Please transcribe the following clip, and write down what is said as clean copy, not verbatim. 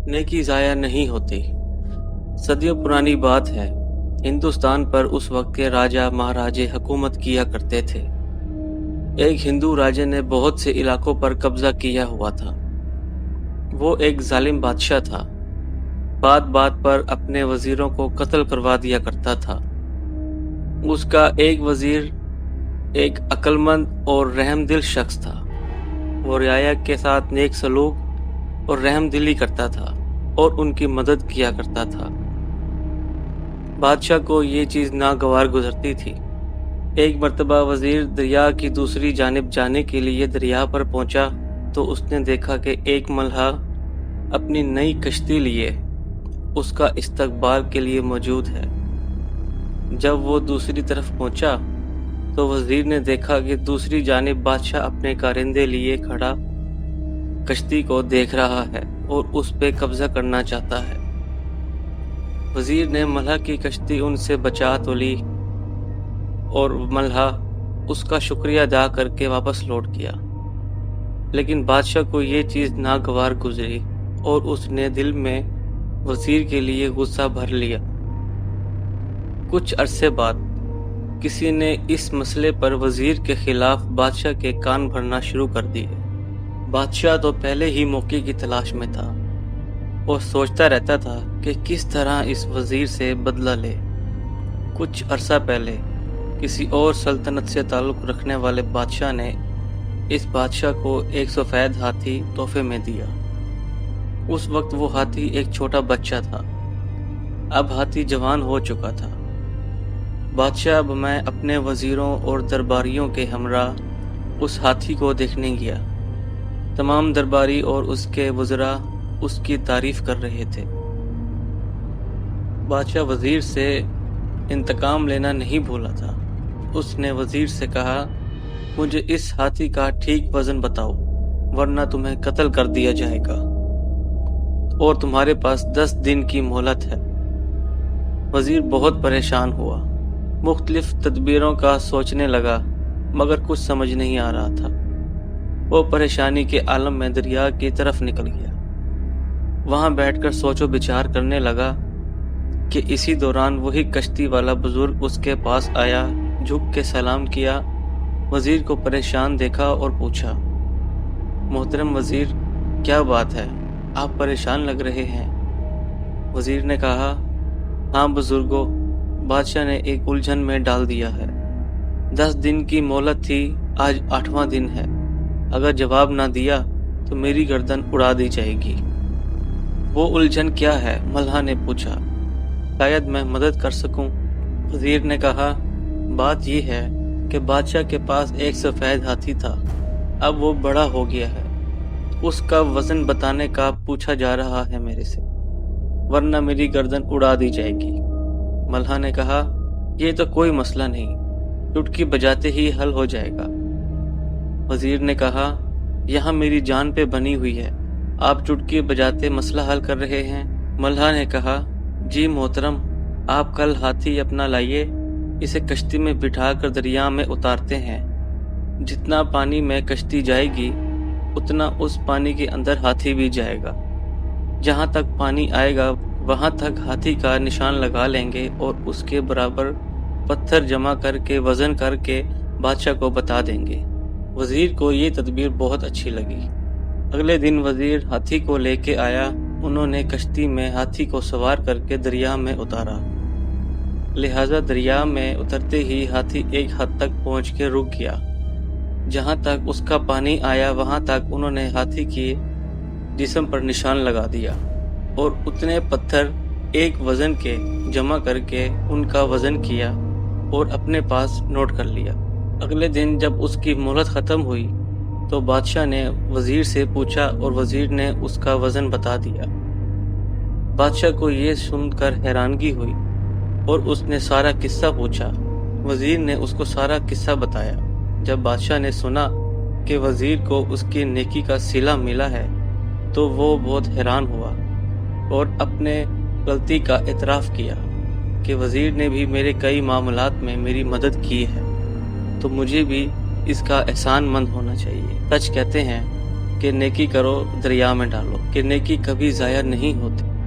नेकी ज़ाया नहीं होती। सदियों पुरानी बात है। हिंदुस्तान पर उस वक्त के राजा महाराजे हुकूमत किया करते थे। एक हिंदू राजे ने बहुत से इलाकों पर कब्जा किया हुआ था। वो एक जालिम बादशाह था। बात बात पर अपने वजीरों को कत्ल करवा दिया करता था। उसका एक वजीर एक अक्लमंद और रहमदिल शख्स था। वो रियाया के साथ नेक सलूक और रहमदिली करता था और उनकी मदद किया करता था। बादशाह को ये चीज़ नागवार गुजरती थी। एक मर्तबा वजीर दरिया की दूसरी जानिब जाने के लिए दरिया पर पहुंचा तो उसने देखा कि एक मल्हा अपनी नई कश्ती लिए उसका इस्तकबाल के लिए मौजूद है। जब वो दूसरी तरफ पहुंचा तो वजीर ने देखा कि दूसरी जानिब बादशाह अपने कारिंदे लिए खड़ा कश्ती को देख रहा है और उस पे कब्जा करना चाहता है। वजीर ने मल्हा की कश्ती उनसे बचा तो ली और मल्हा उसका शुक्रिया अदा करके वापस लौट गया। लेकिन बादशाह को ये चीज़ नागवार गुजरी और उसने दिल में वजीर के लिए गुस्सा भर लिया। कुछ अरसे बाद किसी ने इस मसले पर वजीर के खिलाफ बादशाह के कान भरना शुरू कर दिए। बादशाह तो पहले ही मौके की तलाश में था और सोचता रहता था कि किस तरह इस वजीर से बदला ले। कुछ अरसा पहले किसी और सल्तनत से ताल्लुक़ रखने वाले बादशाह ने इस बादशाह को एक सफ़ेद हाथी तोहफे में दिया। उस वक्त वो हाथी एक छोटा बच्चा था। अब हाथी जवान हो चुका था। बादशाह अब मैं अपने वजीरों और दरबारियों के हमरा उस हाथी को देखने गया। तमाम दरबारी और उसके वज़रा उसकी तारीफ कर रहे थे। बादशाह वजीर से इंतकाम लेना नहीं भूला था। उसने वजीर से कहा, मुझे इस हाथी का ठीक वजन बताओ वरना तुम्हें कत्ल कर दिया जाएगा और तुम्हारे पास 10 दिन की मोहलत है। वजीर बहुत परेशान हुआ। मुख्तलिफ तदबीरों का सोचने लगा मगर कुछ समझ नहीं आ रहा था। वो परेशानी के आलम में दरिया की तरफ निकल गया। वहां बैठकर सोचो विचार करने लगा कि इसी दौरान वही कश्ती वाला बुजुर्ग उसके पास आया, झुक के सलाम किया। वजीर को परेशान देखा और पूछा, मोहतरम वजीर, क्या बात है, आप परेशान लग रहे हैं। वजीर ने कहा, हाँ बुजुर्गो, बादशाह ने एक उलझन में डाल दिया है। 10 दिन की मोहलत थी, आज 8वां दिन है। अगर जवाब ना दिया तो मेरी गर्दन उड़ा दी जाएगी। वो उलझन क्या है? मल्हा ने पूछा। शायद मैं मदद कर सकूं। वजीर ने कहा, बात यह है कि बादशाह के पास एक सफ़ेद हाथी था। अब वो बड़ा हो गया है। उसका वजन बताने का पूछा जा रहा है मेरे से, वरना मेरी गर्दन उड़ा दी जाएगी। मल्हा ने कहा, यह तो कोई मसला नहीं, चुटकी बजाते ही हल हो जाएगा। वजीर ने कहा, यहाँ मेरी जान पे बनी हुई है, आप चुटकी बजाते मसला हल कर रहे हैं। मल्हा ने कहा, जी मोहतरम, आप कल हाथी अपना लाइए, इसे कश्ती में बिठा कर दरिया में उतारते हैं। जितना पानी में कश्ती जाएगी उतना उस पानी के अंदर हाथी भी जाएगा। जहाँ तक पानी आएगा वहाँ तक हाथी का निशान लगा लेंगे और उसके बराबर पत्थर जमा करके वजन करके बादशाह को बता देंगे। वजीर को ये तदबीर बहुत अच्छी लगी। अगले दिन वजीर हाथी को लेके आया। उन्होंने कश्ती में हाथी को सवार करके दरिया में उतारा। लिहाजा दरिया में उतरते ही हाथी एक हद तक पहुंच के रुक गया। जहां तक उसका पानी आया वहां तक उन्होंने हाथी के जिस्म पर निशान लगा दिया और उतने पत्थर एक वजन के जमा करके उनका वजन किया और अपने पास नोट कर लिया। अगले दिन जब उसकी मोहलत ख़त्म हुई तो बादशाह ने वजीर से पूछा और वजीर ने उसका वजन बता दिया। बादशाह को ये सुनकर हैरानगी हुई और उसने सारा किस्सा पूछा। वजीर ने उसको सारा किस्सा बताया। जब बादशाह ने सुना कि वजीर को उसकी नेकी का सिला मिला है तो वो बहुत हैरान हुआ और अपने गलती का इतराफ़ किया कि वजीर ने भी मेरे कई मामलात में मेरी मदद की है तो मुझे भी इसका एहसान मंद होना चाहिए। सच कहते हैं کہ نیکی کرو دریا میں ڈالو، کہ نیکی کبھی ضائع نہیں ہوتی۔